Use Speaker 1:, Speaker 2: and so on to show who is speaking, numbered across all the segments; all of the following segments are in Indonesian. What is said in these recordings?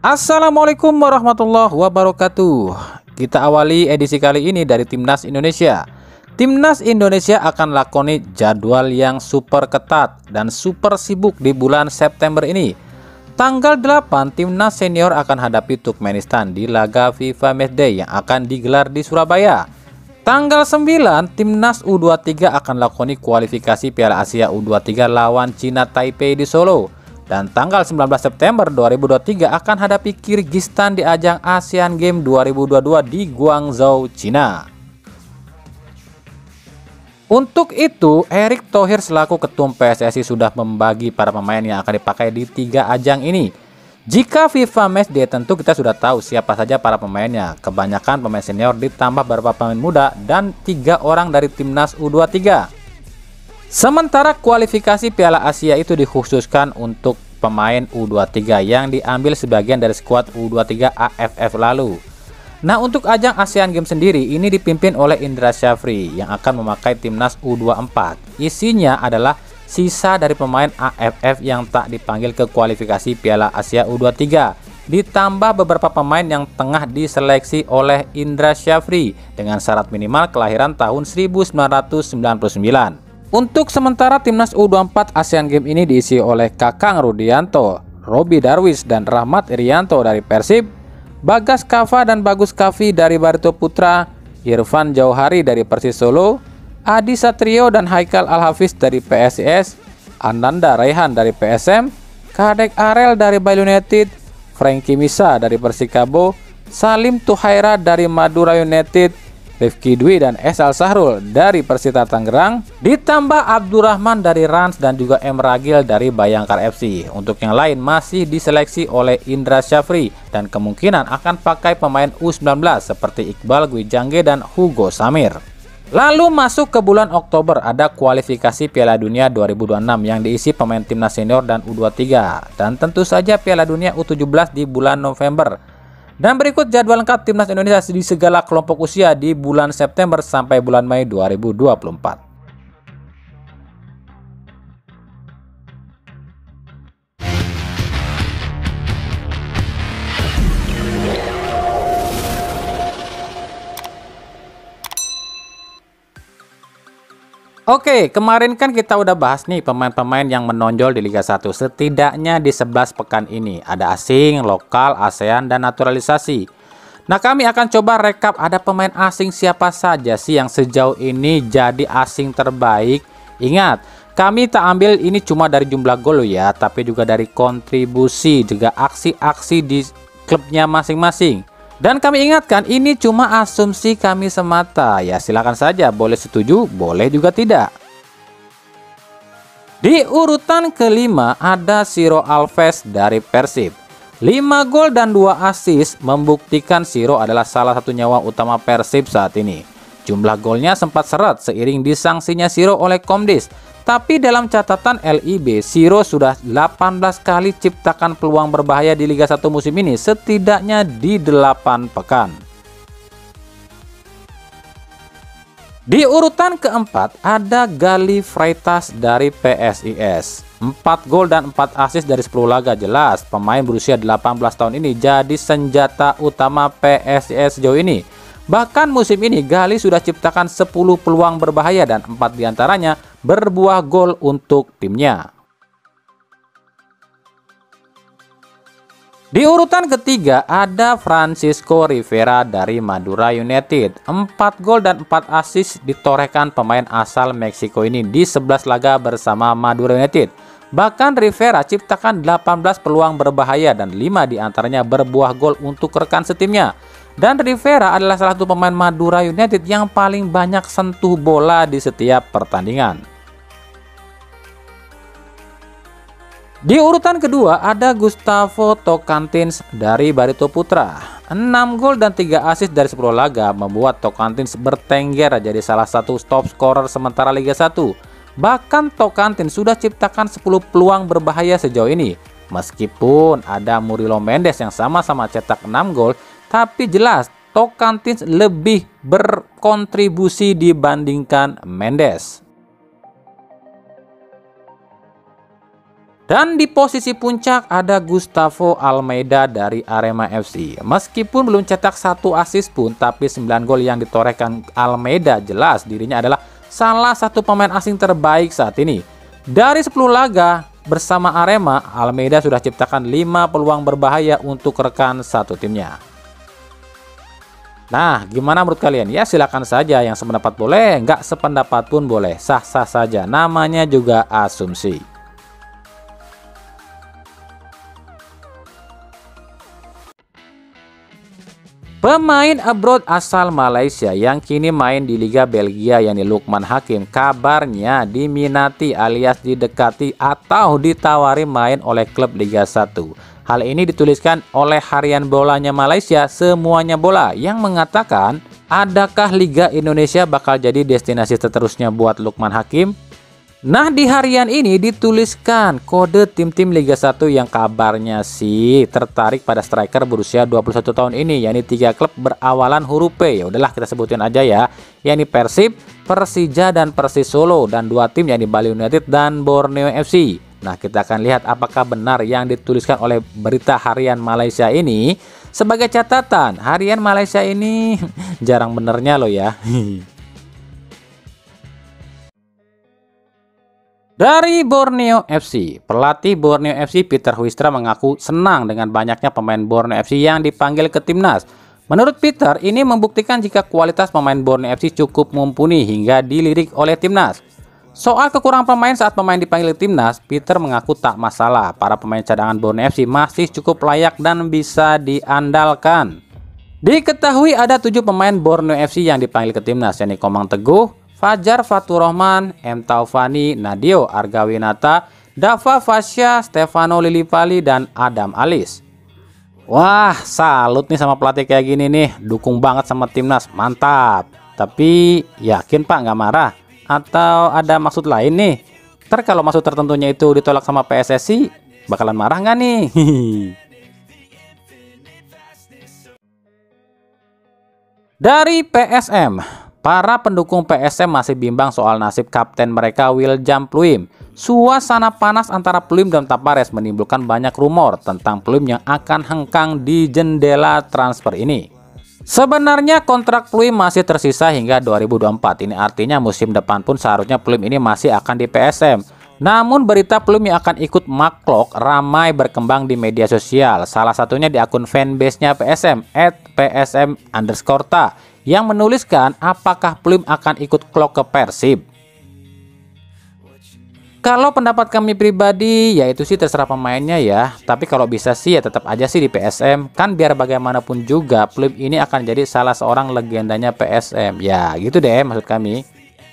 Speaker 1: Assalamualaikum warahmatullahi wabarakatuh. Kita awali edisi kali ini dari Timnas Indonesia. Timnas Indonesia akan lakoni jadwal yang super ketat dan super sibuk di bulan September ini. Tanggal 8, Timnas Senior akan hadapi Turkmenistan di laga FIFA Matchday yang akan digelar di Surabaya. Tanggal 9, Timnas U23 akan lakoni kualifikasi Piala Asia U23 lawan Cina Taipei di Solo. Dan tanggal 19 September 2023 akan hadapi Kyrgyzstan di ajang Asian Games 2022 di Guangzhou, Cina. Untuk itu, Erick Thohir selaku Ketum PSSI sudah membagi para pemain yang akan dipakai di 3 ajang ini. Jika FIFA Matchday tentu kita sudah tahu siapa saja para pemainnya. Kebanyakan pemain senior ditambah beberapa pemain muda dan 3 orang dari Timnas U23. Sementara kualifikasi Piala Asia itu dikhususkan untuk pemain U23 yang diambil sebagian dari skuad U23 AFF lalu. Nah, untuk ajang ASEAN Games sendiri ini dipimpin oleh Indra Syafri yang akan memakai Timnas U24. Isinya adalah sisa dari pemain AFF yang tak dipanggil ke kualifikasi Piala Asia U23. Ditambah beberapa pemain yang tengah diseleksi oleh Indra Syafri dengan syarat minimal kelahiran tahun 1999. Untuk sementara Timnas U24 ASEAN Games ini diisi oleh Kakang Rudianto, Robi Darwis dan Rahmat Irianto dari Persib, Bagas Kava dan Bagus Kavi dari Barito Putra, Irfan Jauhari dari Persis Solo, Adi Satrio dan Haikal Al-Hafiz dari PSIS, Ananda Raihan dari PSM, Kadek Arel dari Bali United, Frankie Misa dari Persikabo, Salim Tuhaira dari Madura United, Rifki Dwi dan Esal Sahrul dari Persita Tangerang, ditambah Abdurrahman dari Rans dan juga M. Ragil dari Bayangkar FC. Untuk yang lain masih diseleksi oleh Indra Syafri dan kemungkinan akan pakai pemain U19 seperti Iqbal Gwijangge dan Hugo Samir. Lalu masuk ke bulan Oktober ada kualifikasi Piala Dunia 2026 yang diisi pemain Timnas Senior dan U23 dan tentu saja Piala Dunia U17 di bulan November. Dan berikut jadwal lengkap Timnas Indonesia di segala kelompok usia di bulan September sampai bulan Mei 2024. Oke, kemarin kan kita udah bahas nih pemain-pemain yang menonjol di Liga 1 setidaknya di 11 pekan ini. Ada asing, lokal, ASEAN, dan naturalisasi. Nah, kami akan coba rekap ada pemain asing siapa saja sih yang sejauh ini jadi asing terbaik. Ingat, kami tak ambil ini cuma dari jumlah gol ya, tapi juga dari kontribusi, juga aksi-aksi di klubnya masing-masing. Dan kami ingatkan ini cuma asumsi kami semata ya, silakan saja boleh setuju boleh juga tidak. Di urutan kelima ada Ciro Alves dari Persib. 5 gol dan 2 assist membuktikan Ciro adalah salah satu nyawa utama Persib saat ini. Jumlah golnya sempat seret seiring disangsinya Ciro oleh Komdis. Tapi dalam catatan LIB, Ciro sudah 18 kali ciptakan peluang berbahaya di Liga 1 musim ini, setidaknya di 8 pekan. Di urutan keempat ada Gali Freitas dari PSIS. 4 gol dan 4 assist dari 10 laga, jelas pemain berusia 18 tahun ini jadi senjata utama PSIS sejauh ini. Bahkan musim ini Gali sudah ciptakan 10 peluang berbahaya dan 4 diantaranya berbuah gol untuk timnya. Di urutan ketiga ada Francisco Rivera dari Madura United. 4 gol dan 4 assist ditorehkan pemain asal Meksiko ini di 11 laga bersama Madura United. Bahkan Rivera ciptakan 18 peluang berbahaya dan 5 diantaranya berbuah gol untuk rekan setimnya. Dan Rivera adalah salah satu pemain Madura United yang paling banyak sentuh bola di setiap pertandingan. Di urutan kedua ada Gustavo Tocantins dari Barito Putra. 6 gol dan 3 assist dari 10 laga membuat Tocantins bertengger jadi salah satu top scorer sementara Liga 1. Bahkan Tocantins sudah ciptakan 10 peluang berbahaya sejauh ini. Meskipun ada Murilo Mendes yang sama-sama cetak 6 gol, tapi jelas Tocantins lebih berkontribusi dibandingkan Mendes. Dan di posisi puncak ada Gustavo Almeida dari Arema FC. Meskipun belum cetak 1 assist pun, tapi 9 gol yang ditorehkan Almeida jelas dirinya adalah salah satu pemain asing terbaik saat ini. Dari 10 laga bersama Arema, Almeida sudah ciptakan 5 peluang berbahaya untuk rekan satu timnya. Nah, gimana menurut kalian? Ya silakan saja, yang sependapat boleh, nggak sependapat pun boleh, sah-sah saja, namanya juga asumsi. Pemain abroad asal Malaysia yang kini main di Liga Belgia yakni Lukman Hakim kabarnya diminati alias didekati atau ditawari main oleh klub Liga 1. Hal ini dituliskan oleh harian bolanya Malaysia Semuanya Bola yang mengatakan, adakah Liga Indonesia bakal jadi destinasi seterusnya buat Lukman Hakim? Nah, di harian ini dituliskan kode tim-tim Liga 1 yang kabarnya sih tertarik pada striker berusia 21 tahun ini, yakni 3 klub berawalan huruf P. Ya udahlah kita sebutin aja ya, yakni Persib, Persija dan Persis Solo, dan 2 tim yakni Bali United dan Borneo FC. Nah, kita akan lihat apakah benar yang dituliskan oleh berita harian Malaysia ini. Sebagai catatan, harian Malaysia ini jarang benernya loh ya. Dari Borneo FC, pelatih Borneo FC Peter Huistra mengaku senang dengan banyaknya pemain Borneo FC yang dipanggil ke timnas. Menurut Peter, ini membuktikan jika kualitas pemain Borneo FC cukup mumpuni hingga dilirik oleh timnas. Soal kekurangan pemain saat pemain dipanggil ke timnas, Peter mengaku tak masalah. Para pemain cadangan Borneo FC masih cukup layak dan bisa diandalkan. Diketahui ada 7 pemain Borneo FC yang dipanggil ke timnas, yakni Komang Teguh, Fajar Faturrahman, M. Taufani, Nadio Argawinata, Dava Fasya, Stefano Lillipali, dan Adam Alis. Wah, salut nih sama pelatih kayak gini nih, dukung banget sama timnas, mantap. Tapi yakin Pak nggak marah? Atau ada maksud lain nih? Ntar kalau maksud tertentunya itu ditolak sama PSSI, bakalan marah nggak nih? Dari PSM, para pendukung PSM masih bimbang soal nasib kapten mereka Wiljam Pluim. Suasana panas antara Pluim dan Tavares menimbulkan banyak rumor tentang Pluim yang akan hengkang di jendela transfer ini. Sebenarnya kontrak Pluim masih tersisa hingga 2024. Ini artinya musim depan pun seharusnya Pluim ini masih akan di PSM. Namun berita Pluim yang akan ikut Maklok ramai berkembang di media sosial. Salah satunya di akun fanbase-nya PSM @psm_ta yang menuliskan apakah Pluim akan ikut klok ke Persib. Kalau pendapat kami pribadi, yaitu sih terserah pemainnya ya. Tapi kalau bisa sih ya tetap aja sih di PSM. Kan biar bagaimanapun juga Pluim ini akan jadi salah seorang legendanya PSM. Ya gitu deh maksud kami.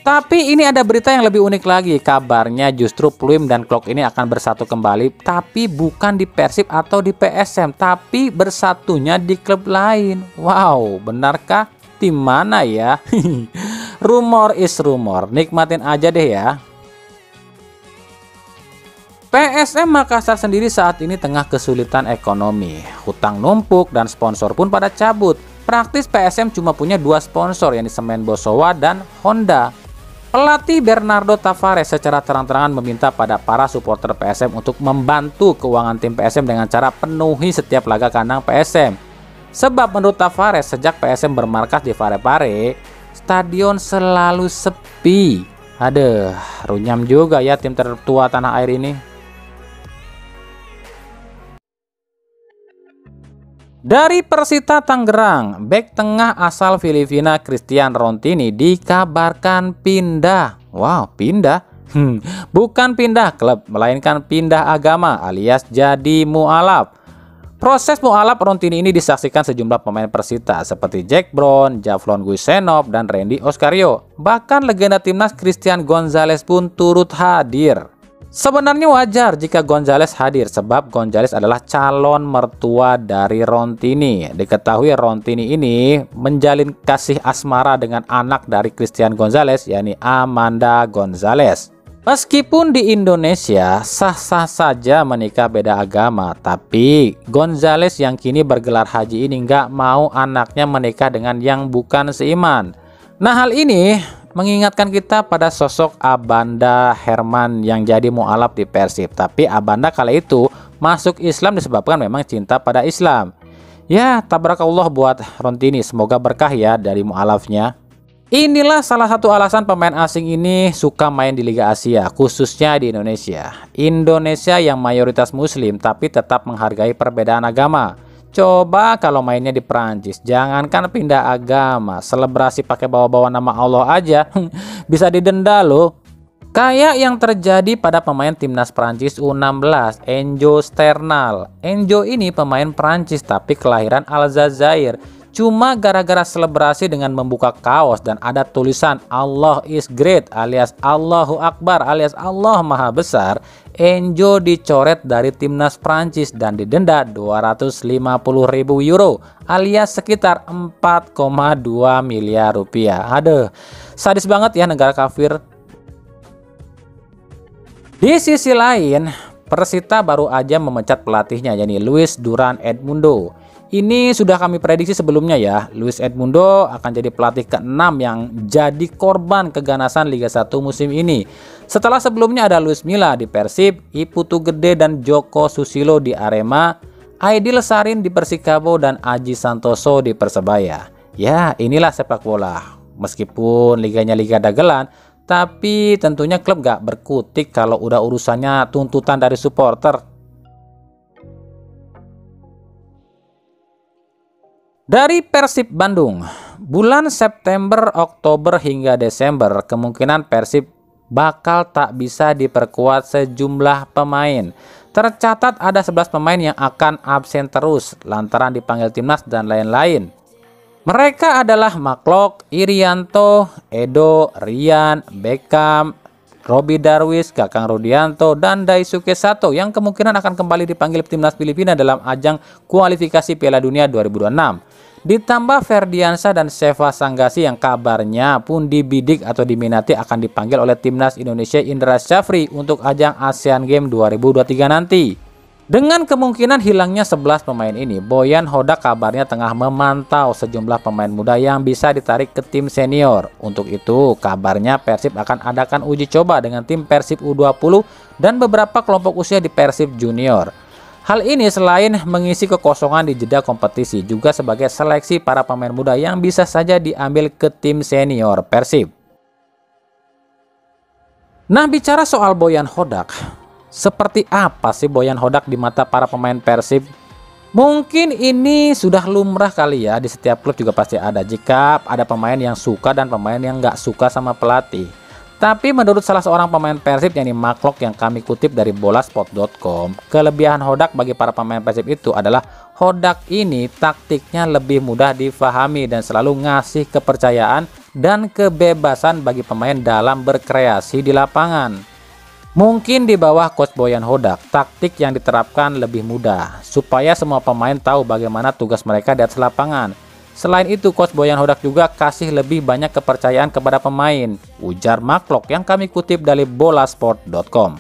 Speaker 1: Tapi ini ada berita yang lebih unik lagi. Kabarnya justru Pluim dan klok ini akan bersatu kembali. Tapi bukan di Persib atau di PSM. Tapi bersatunya di klub lain. Wow, benarkah? Tim mana ya? Rumor is rumor, nikmatin aja deh ya. PSM Makassar sendiri saat ini tengah kesulitan ekonomi. Hutang numpuk dan sponsor pun pada cabut. Praktis PSM cuma punya 2 sponsor, yakni Semen Bosowa dan Honda. Pelatih Bernardo Tavares secara terang-terangan meminta pada para supporter PSM untuk membantu keuangan tim PSM dengan cara penuhi setiap laga kandang PSM. Sebab menurut Tavares, sejak PSM bermarkas di Parepare, stadion selalu sepi. Aduh, runyam juga ya tim tertua tanah air ini. Dari Persita Tangerang, bek tengah asal Filipina Christian Rontini dikabarkan pindah. Wow, pindah? Bukan pindah klub, melainkan pindah agama alias jadi mualaf. Proses mualaf Rontini ini disaksikan sejumlah pemain Persita seperti Jack Brown, Javlon Guisenov, dan Randy Oscario. Bahkan legenda timnas Christian Gonzalez pun turut hadir. Sebenarnya wajar jika Gonzalez hadir sebab Gonzalez adalah calon mertua dari Rontini. Diketahui Rontini ini menjalin kasih asmara dengan anak dari Christian Gonzalez, yakni Amanda Gonzalez. Meskipun di Indonesia sah-sah saja menikah beda agama, tapi Gonzalez yang kini bergelar haji ini nggak mau anaknya menikah dengan yang bukan seiman. Nah, hal ini mengingatkan kita pada sosok Abanda Herman yang jadi mualaf di Persib. Tapi Abanda kala itu masuk Islam disebabkan memang cinta pada Islam. Ya, tabrakallah buat Rontini, semoga berkah ya dari mualafnya. Inilah salah satu alasan pemain asing ini suka main di Liga Asia, khususnya di Indonesia. Indonesia yang mayoritas muslim tapi tetap menghargai perbedaan agama. Coba kalau mainnya di Prancis, jangankan pindah agama, selebrasi pakai bawa-bawa nama Allah aja bisa didenda loh. Kayak yang terjadi pada pemain timnas Prancis U16, Enzo Sternal. Enzo ini pemain Prancis tapi kelahiran Aljazair. Cuma gara-gara selebrasi dengan membuka kaos dan ada tulisan Allah is great alias Allahu Akbar alias Allah Maha Besar, Enzo dicoret dari timnas Prancis dan didenda 250.000 euro alias sekitar 4,2 miliar rupiah. Aduh, sadis banget ya negara kafir. Di sisi lain, Persita baru aja memecat pelatihnya, yakni Luis Duran Edmundo. Ini sudah kami prediksi sebelumnya ya, Luis Edmundo akan jadi pelatih ke-6 yang jadi korban keganasan Liga 1 musim ini. Setelah sebelumnya ada Luis Milla di Persib, Iputu Gede dan Joko Susilo di Arema, Aidil Sarin di Persikabo dan Aji Santoso di Persebaya. Ya, inilah sepak bola. Meskipun liganya liga dagelan, tapi tentunya klub gak berkutik kalau udah urusannya tuntutan dari supporter. Dari Persib Bandung, bulan September, Oktober hingga Desember kemungkinan Persib bakal tak bisa diperkuat sejumlah pemain. Tercatat ada 11 pemain yang akan absen terus lantaran dipanggil timnas dan lain-lain. Mereka adalah Maklok, Irianto, Edo, Rian, Beckham, Robi Darwis, Kakang Rudianto, dan Daisuke Sato yang kemungkinan akan kembali dipanggil timnas Filipina dalam ajang kualifikasi Piala Dunia 2026. Ditambah Ferdiansa dan Seva Sanggasi yang kabarnya pun dibidik atau diminati akan dipanggil oleh timnas Indonesia Indra Syafri untuk ajang Asian Games 2023 nanti. Dengan kemungkinan hilangnya 11 pemain ini, Boyan Hodak kabarnya tengah memantau sejumlah pemain muda yang bisa ditarik ke tim senior. Untuk itu, kabarnya Persib akan adakan uji coba dengan tim Persib U20 dan beberapa kelompok usia di Persib Junior. Hal ini selain mengisi kekosongan di jeda kompetisi, juga sebagai seleksi para pemain muda yang bisa saja diambil ke tim senior Persib. Nah, bicara soal Boyan Hodak, seperti apa sih Boyan Hodak di mata para pemain Persib? Mungkin ini sudah lumrah kali ya, di setiap klub juga pasti ada. Jika ada pemain yang suka dan pemain yang nggak suka sama pelatih. Tapi menurut salah seorang pemain Persib yakni Maklok yang kami kutip dari bolasport.com, kelebihan Hodak bagi para pemain Persib itu adalah Hodak ini taktiknya lebih mudah difahami dan selalu ngasih kepercayaan dan kebebasan bagi pemain dalam berkreasi di lapangan. Mungkin di bawah coach Boyan Hodak, taktik yang diterapkan lebih mudah supaya semua pemain tahu bagaimana tugas mereka di atas lapangan. Selain itu, coach Boyan Hodak juga kasih lebih banyak kepercayaan kepada pemain, ujar Maklok yang kami kutip dari bolasport.com.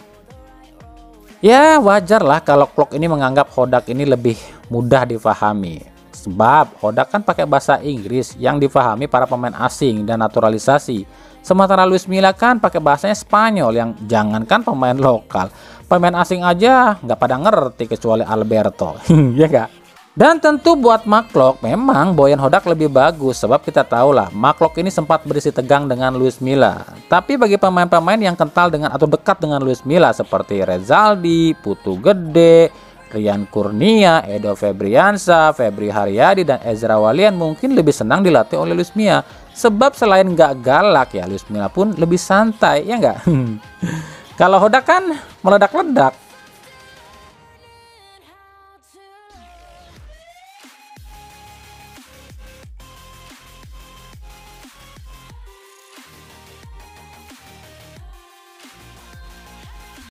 Speaker 1: Ya, wajarlah kalau Klok ini menganggap Hodak ini lebih mudah difahami. Sebab Hodak kan pakai bahasa Inggris yang difahami para pemain asing dan naturalisasi. Sementara Luis Milla kan pakai bahasanya Spanyol yang jangankan pemain lokal, pemain asing aja nggak pada ngerti kecuali Alberto. Ya nggak? Dan tentu buat Maklok memang Boyan Hodak lebih bagus, sebab kita tahulah Maklok ini sempat berisi tegang dengan Luis Milla. Tapi bagi pemain-pemain yang kental dengan atau dekat dengan Luis Milla seperti Rezaldi, Putu Gede, Rian Kurnia, Edo Febriansa, Febri Haryadi, dan Ezra Walian mungkin lebih senang dilatih oleh Luis Milla. Sebab selain nggak galak ya, Luis Milla pun lebih santai, ya nggak? Kalau Hodak kan meledak-ledak.